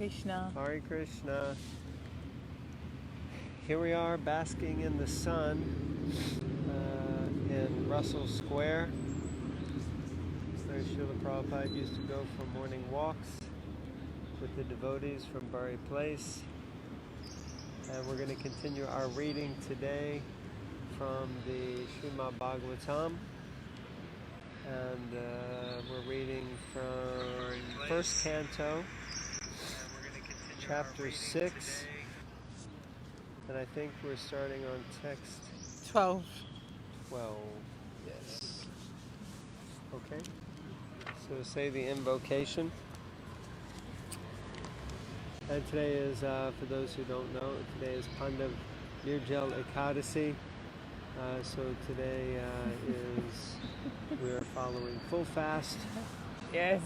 Krishna. Hare Krishna. Here we are basking in the sun in Russell Square, where Srila Prabhupada used to go for morning walks with the devotees from Bari Place. And we're going to continue our reading today from the Srimad Bhagavatam. And we're reading from first canto, chapter 6. And I think we're starting on text 12. 12. Yes. Okay. So say the invocation. And today is, for those who don't know, today is Pandav Nirjal Ekadasi. So today is, we are following full fast. Yes.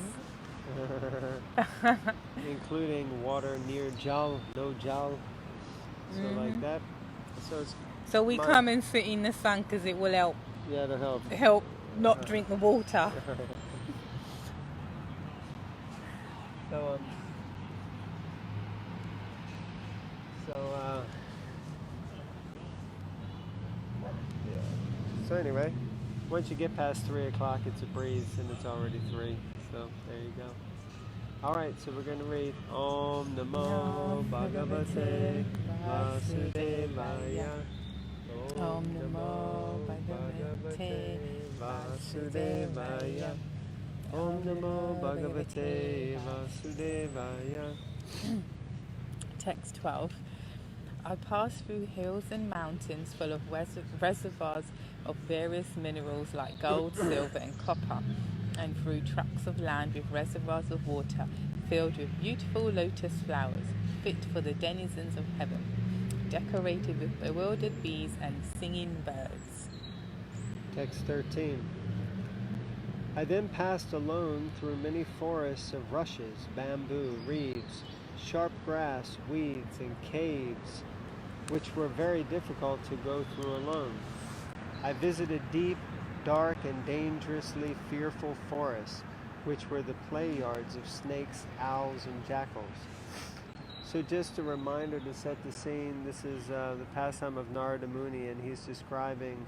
Including water near jal, no jal. So like that. So we come and sit in the sun because it will help. Yeah, it'll help. Help not drink the water. So So anyway, once you get past 3 o'clock, it's a breeze, and it's already 3. So there you go. All right, so we're going to read Om Namo Bhagavate Vasudevaya. Om Namo Bhagavate Vasudevaya. Om Namo Bhagavate Vasudevaya. Text 12. I passed through hills and mountains full of reservoirs of various minerals like gold, silver and copper, and through tracts of land with reservoirs of water filled with beautiful lotus flowers, fit for the denizens of heaven, decorated with bewildered bees and singing birds. Text 13. I then passed alone through many forests of rushes, bamboo, reeds, sharp grass, weeds, and caves, which were very difficult to go through alone. I visited deep, dark, and dangerously fearful forests, which were the play yards of snakes, owls, and jackals. So just a reminder to set the scene, this is the pastime of Narada Muni, and he's describing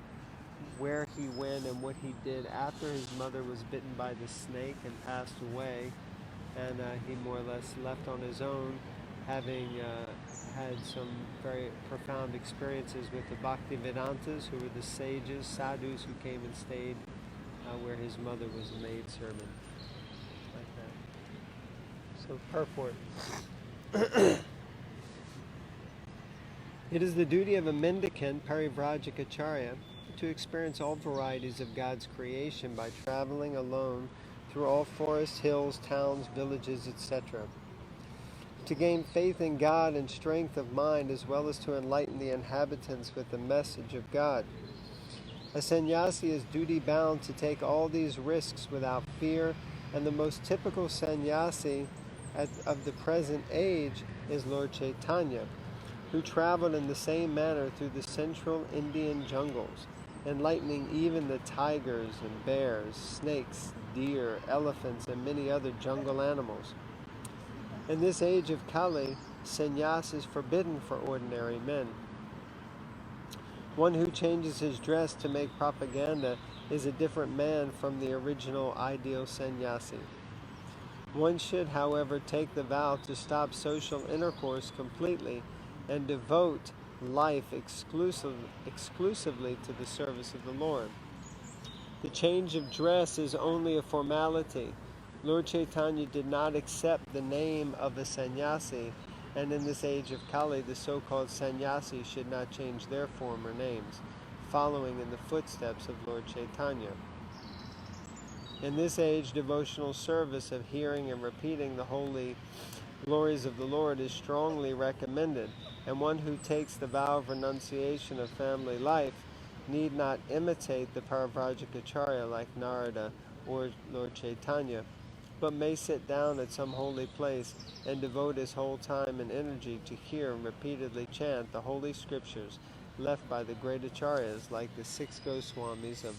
where he went and what he did after his mother was bitten by the snake and passed away. And he more or less left on his own, having had some very profound experiences with the Bhaktivedantas, who were the sages, sadhus who came and stayed where his mother was a maidservant. Like that. So purport. It is the duty of a mendicant, Parivrajikacharya, to experience all varieties of God's creation by traveling alone through all forests, hills, towns, villages, etc. To gain faith in God and strength of mind, as well as to enlighten the inhabitants with the message of God. A sannyasi is duty-bound to take all these risks without fear, and the most typical sannyasi of the present age is Lord Chaitanya, who traveled in the same manner through the central Indian jungles, enlightening even the tigers and bears, snakes, deer, elephants, and many other jungle animals. In this age of Kali, sannyas is forbidden for ordinary men. One who changes his dress to make propaganda is a different man from the original ideal sannyasi. One should, however, take the vow to stop social intercourse completely and devote life exclusively to the service of the Lord. The change of dress is only a formality. Lord Chaitanya did not accept the name of a sannyasi, and in this age of Kali, the so-called sannyasis should not change their former names, following in the footsteps of Lord Chaitanya. In this age, devotional service of hearing and repeating the holy glories of the Lord is strongly recommended, and one who takes the vow of renunciation of family life need not imitate the Parivrajikacharya like Narada or Lord Chaitanya, but may sit down at some holy place and devote his whole time and energy to hear and repeatedly chant the holy scriptures left by the great acharyas like the 6 Goswamis of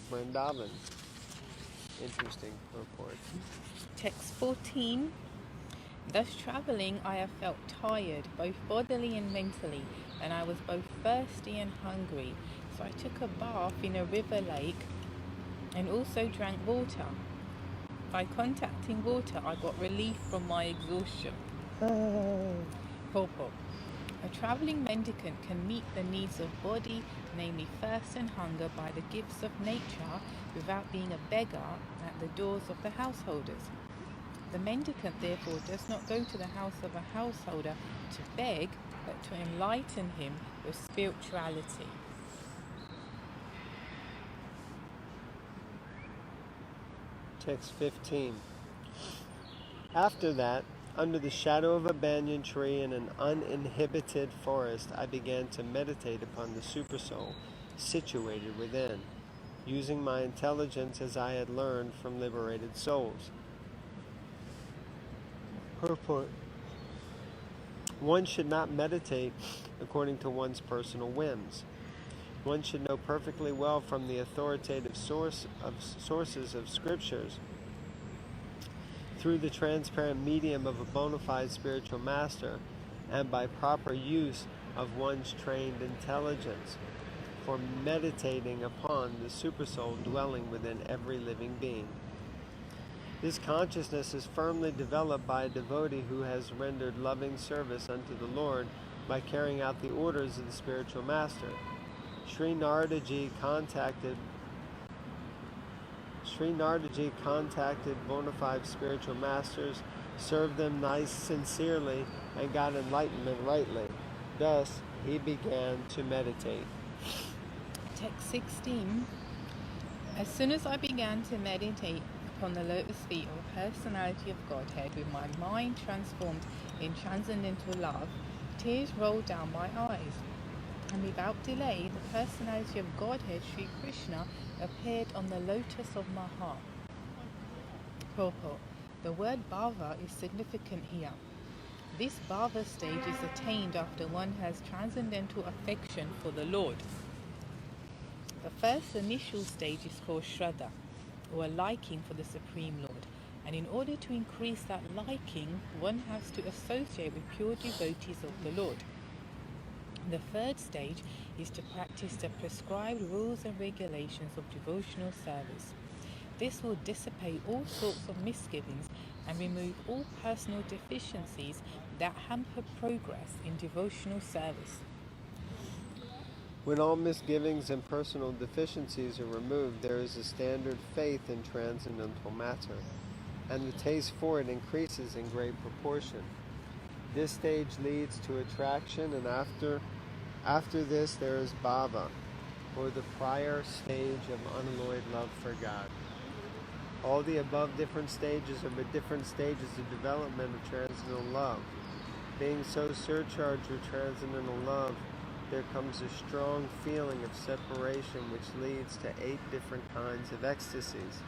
Thus travelling, I have felt tired, both bodily and mentally, and I was both thirsty and hungry. So I took a bath in a river lake and also drank water. By contacting water, I got relief from my exhaustion. Purport. A travelling mendicant can meet the needs of body, namely thirst and hunger, by the gifts of nature without being a beggar at the doors of the householders. The mendicant therefore does not go to the house of a householder to beg, but to enlighten him with spirituality. Text 15. After that, under the shadow of a banyan tree in an uninhibited forest, I began to meditate upon the Supersoul situated within, using my intelligence as I had learned from liberated souls. Purport. One should not meditate according to one's personal whims. One should know perfectly well from the authoritative sources of scriptures, through the transparent medium of a bona fide spiritual master, and by proper use of one's trained intelligence, for meditating upon the Supersoul dwelling within every living being. This consciousness is firmly developed by a devotee who has rendered loving service unto the Lord by carrying out the orders of the spiritual master. Sri Naradaji contacted bona fide spiritual masters, served them sincerely, and got enlightenment rightly. Thus, he began to meditate. Text 16. As soon as I began to meditate upon the lotus feet of the personality of Godhead, with my mind transformed in transcendental love, tears rolled down my eyes. And without delay, the personality of Godhead, Sri Krishna, appeared on the lotus of my heart. Purport. The word bhava is significant here. This bhava stage is attained after one has transcendental affection for the Lord. The first initial stage is called shraddha, or a liking for the Supreme Lord. And in order to increase that liking, one has to associate with pure devotees of the Lord. The third stage is to practice the prescribed rules and regulations of devotional service. This will dissipate all sorts of misgivings and remove all personal deficiencies that hamper progress in devotional service. When all misgivings and personal deficiencies are removed, there is a standard faith in transcendental matter, and the taste for it increases in great proportion. This stage leads to attraction, and after this there is bhava, or the prior stage of unalloyed love for God. All the above different stages are but different stages of development of transcendental love. Being so surcharged with transcendental love, there comes a strong feeling of separation which leads to 8 different kinds of ecstasies.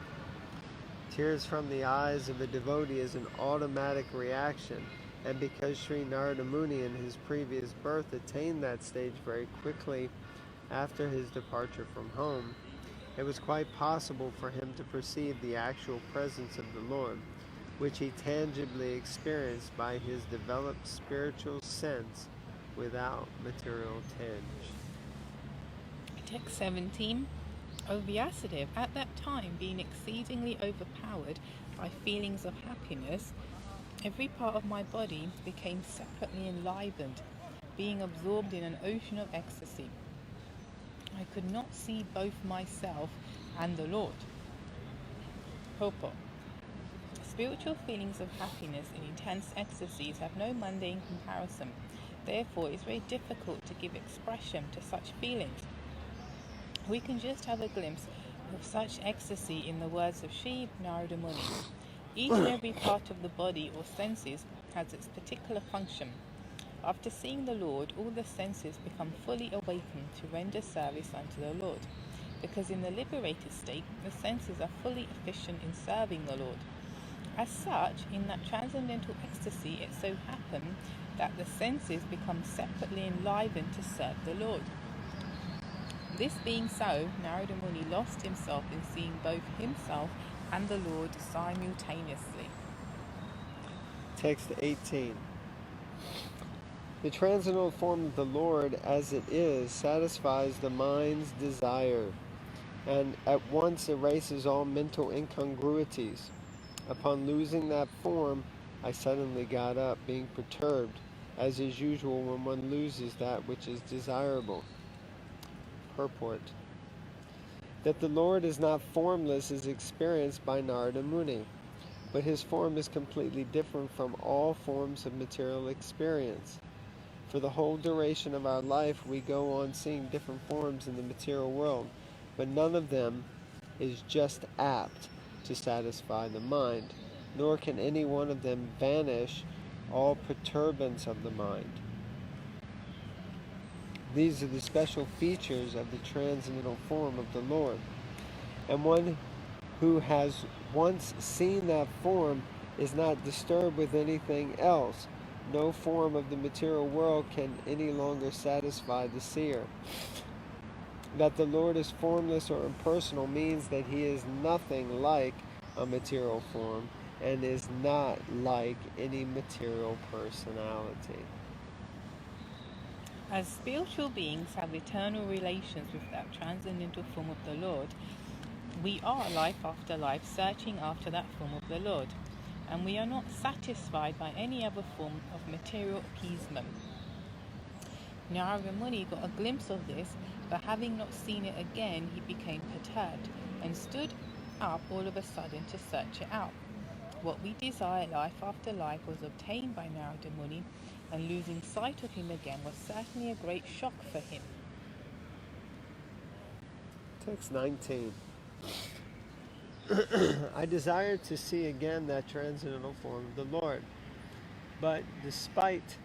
Tears from the eyes of a devotee is an automatic reaction, and because Sri Narada Muni in his previous birth attained that stage very quickly after his departure from home, it was quite possible for him to perceive the actual presence of the Lord, which he tangibly experienced by his developed spiritual sense without material tinge. Text 17. O Vyasadeva, at that time, being exceedingly overpowered by feelings of happiness, every part of my body became separately enlivened, being absorbed in an ocean of ecstasy. I could not see both myself and the Lord. Purport. Spiritual feelings of happiness and intense ecstasies have no mundane comparison. Therefore, it is very difficult to give expression to such feelings. We can just have a glimpse of such ecstasy in the words of Sri Narada Muni. Each and every part of the body or senses has its particular function. After seeing the Lord, all the senses become fully awakened to render service unto the Lord, because in the liberated state, the senses are fully efficient in serving the Lord. As such, in that transcendental ecstasy, it so happened that the senses become separately enlivened to serve the Lord. This being so, Narada Muni lost himself in seeing both himself and the Lord simultaneously. Text 18. The transcendental form of the Lord as it is satisfies the mind's desire and at once erases all mental incongruities. Upon losing that form, I suddenly got up, being perturbed, as is usual when one loses that which is desirable. Purport. That the Lord is not formless is experienced by Narada Muni, but his form is completely different from all forms of material experience. For the whole duration of our life, we go on seeing different forms in the material world, but none of them is just apt to satisfy the mind, nor can any one of them banish all perturbance of the mind. These are the special features of the transcendental form of the Lord. And one who has once seen that form is not disturbed with anything else. No form of the material world can any longer satisfy the seer. That the Lord is formless or impersonal means that he is nothing like a material form and is not like any material personality. As spiritual beings have eternal relations with that transcendental form of the Lord, we are life after life searching after that form of the Lord, and we are not satisfied by any other form of material appeasement. Narada Muni got a glimpse of this, but having not seen it again, he became perturbed and stood up all of a sudden to search it out. What we desire life after life was obtained by Narada Muni, and losing sight of him again was certainly a great shock for him. Text 19. I desire to see again that transcendental form of the Lord, but despite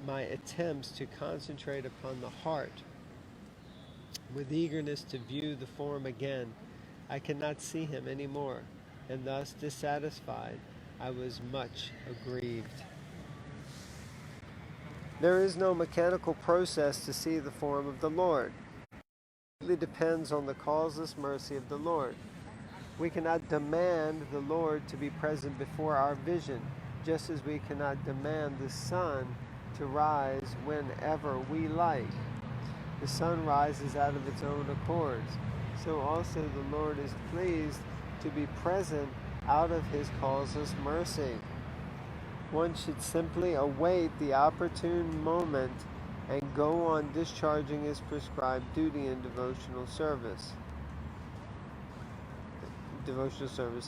my attempts to concentrate upon the heart with eagerness to view the form again, I cannot see him any more, and thus dissatisfied, I was much aggrieved. There is no mechanical process to see the form of the Lord. It really depends on the causeless mercy of the Lord. We cannot demand the Lord to be present before our vision, just as we cannot demand the sun to rise whenever we like. The sun rises out of its own accords. So also the Lord is pleased to be present out of his causeless mercy. One should simply await the opportune moment and go on discharging his prescribed duty in devotional service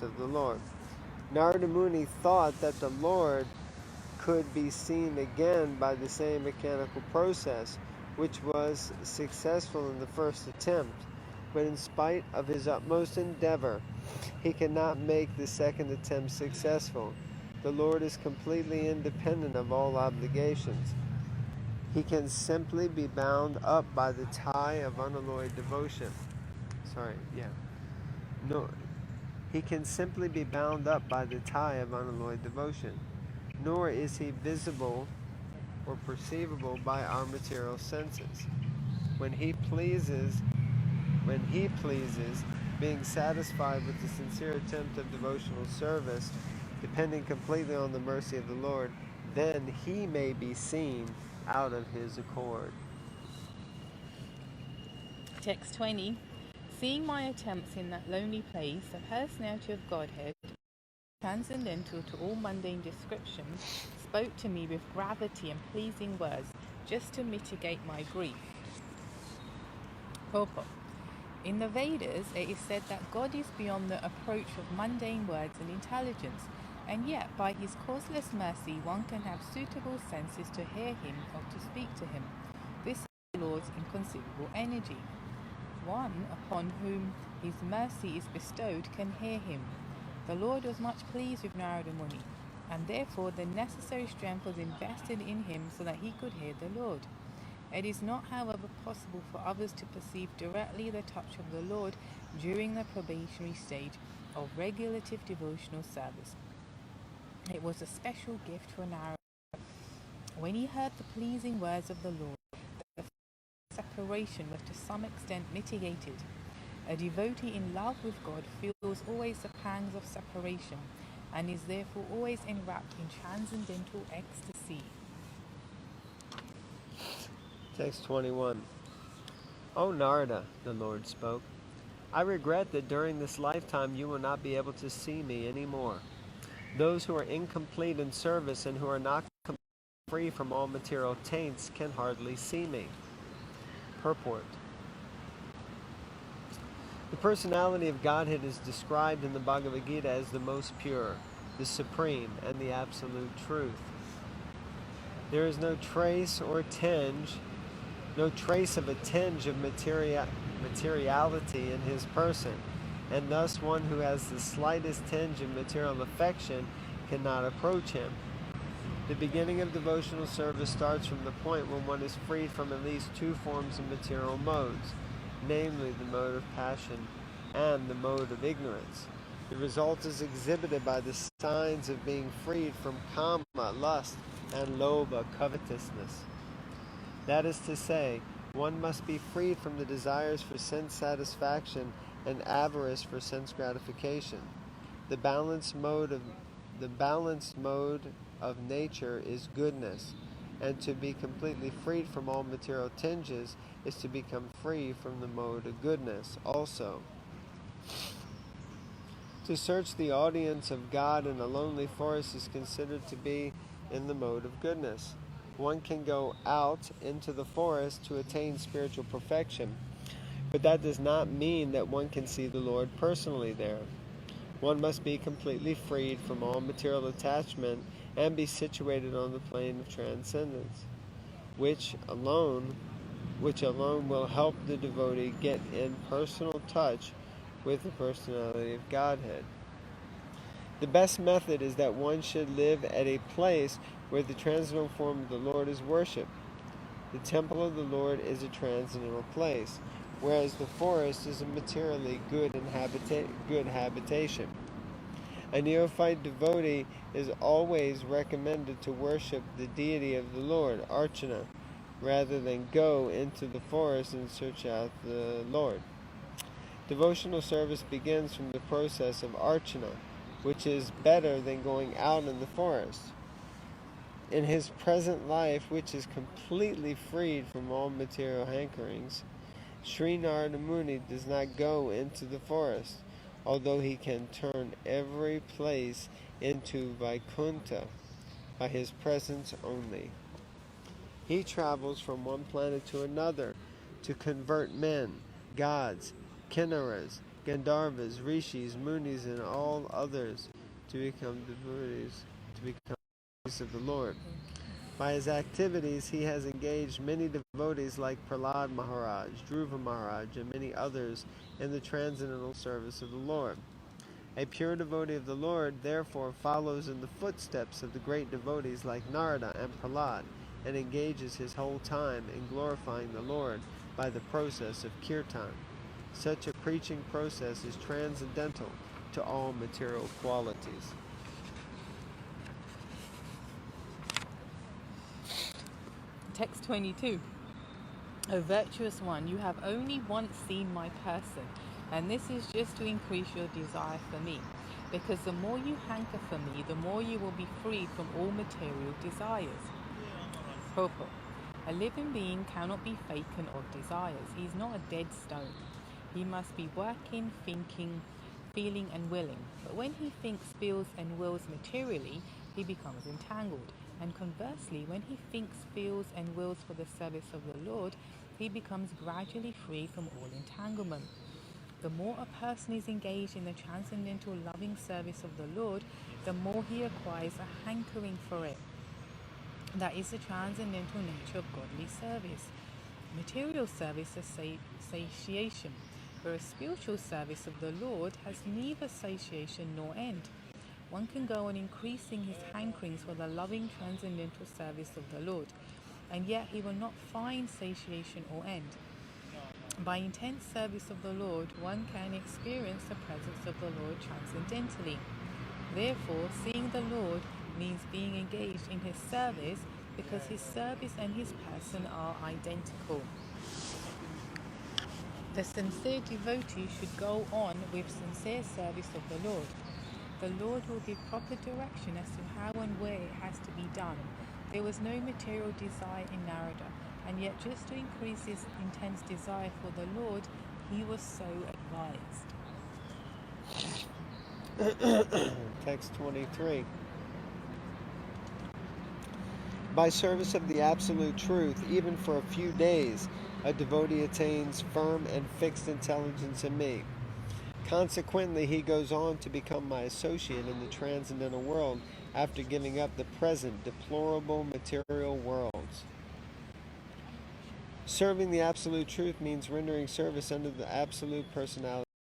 of the Lord. Narada Muni thought that the Lord could be seen again by the same mechanical process, which was successful in the first attempt, but in spite of his utmost endeavor, he cannot make the second attempt successful. The Lord is completely independent of all obligations. He can simply be bound up by the tie of unalloyed devotion. He can simply be bound up by the tie of unalloyed devotion, nor is he visible or perceivable by our material senses. When he pleases, being satisfied with the sincere attempt of devotional service, depending completely on the mercy of the Lord, then he may be seen out of his accord. Text 20. Seeing my attempts in that lonely place, the personality of Godhead, transcendental to all mundane descriptions, spoke to me with gravity and pleasing words, just to mitigate my grief. Purport. In the Vedas, it is said that God is beyond the approach of mundane words and intelligence, and yet by his causeless mercy one can have suitable senses to hear him or to speak to him. This is the Lord's inconceivable energy. One upon whom his mercy is bestowed can hear him. The Lord was much pleased with Narada Muni, and therefore the necessary strength was invested in him so that he could hear the Lord. It is not, however, possible for others to perceive directly the touch of the Lord during the probationary stage of regulative devotional service. It was a special gift for Narada. When he heard the pleasing words of the Lord, the separation was to some extent mitigated. A devotee in love with God feels always the pangs of separation, and is therefore always enwrapped in transcendental ecstasy. Text 21. O Narada, the Lord spoke, I regret that during this lifetime you will not be able to see me anymore. Those who are incomplete in service and who are not free from all material taints can hardly see me. Purport. The personality of Godhead is described in the Bhagavad Gita as the most pure, the supreme, and the absolute truth. There is no trace or tinge, no trace of a tinge of materiality in his person, and thus one who has the slightest tinge of material affection cannot approach him. The beginning of devotional service starts from the point when one is freed from at least two forms of material modes, namely the mode of passion and the mode of ignorance. The result is exhibited by the signs of being freed from kama, lust, and lobha, covetousness. That is to say, one must be freed from the desires for sense satisfaction and avarice for sense gratification. The balanced mode of nature is goodness, and to be completely freed from all material tinges is to become free from the mode of goodness also. To search the audience of God in a lonely forest is considered to be in the mode of goodness. One can go out into the forest to attain spiritual perfection, but that does not mean that one can see the Lord personally there. One must be completely freed from all material attachment and be situated on the plane of transcendence, which alone will help the devotee get in personal touch with the personality of Godhead. The best method is that one should live at a place where the transcendental form of the Lord is worshipped. The temple of the Lord is a transcendental place, whereas the forest is a materially good habitation. A neophyte devotee is always recommended to worship the deity of the Lord, Archana, rather than go into the forest and search out the Lord. Devotional service begins from the process of Archana, which is better than going out in the forest. In his present life, which is completely freed from all material hankerings, Sri Narada Muni does not go into the forest, although he can turn every place into Vaikuntha by his presence only. He travels from one planet to another to convert men, gods, kinnaras, Gandharvas, rishis, munis, and all others to become devotees of the Lord. By his activities, he has engaged many devotees like Prahlad Maharaj, Dhruva Maharaj, and many others in the transcendental service of the Lord. A pure devotee of the Lord, therefore, follows in the footsteps of the great devotees like Narada and Prahlad, and engages his whole time in glorifying the Lord by the process of kirtan. Such a preaching process is transcendental to all material qualities. Text 22. O virtuous one, you have only once seen my person, and this is just to increase your desire for me, because the more you hanker for me, the more you will be freed from all material desires. Purport. A living being cannot be vacant of desires. He is not a dead stone. He must be working, thinking, feeling, and willing. But when he thinks, feels, and wills materially, he becomes entangled. And conversely, when he thinks, feels, and wills for the service of the Lord, he becomes gradually free from all entanglement. The more a person is engaged in the transcendental loving service of the Lord, the more he acquires a hankering for it. That is the transcendental nature of godly service. Material service is satiation, whereas spiritual service of the Lord has neither satiation nor end. One can go on increasing his hankerings for the loving transcendental service of the Lord, and yet he will not find satiation or end. By intense service of the Lord, one can experience the presence of the Lord transcendentally. Therefore, seeing the Lord means being engaged in his service, because his service and his person are identical. The sincere devotee should go on with sincere service of the Lord. The Lord will give proper direction as to how and where it has to be done. There was no material desire in Narada, and yet just to increase his intense desire for the Lord, he was so advised. Text 23. By service of the Absolute Truth, even for a few days, a devotee attains firm and fixed intelligence in me. Consequently, he goes on to become my associate in the transcendental world after giving up the present deplorable material worlds. Serving the Absolute Truth means rendering service under the Absolute Personality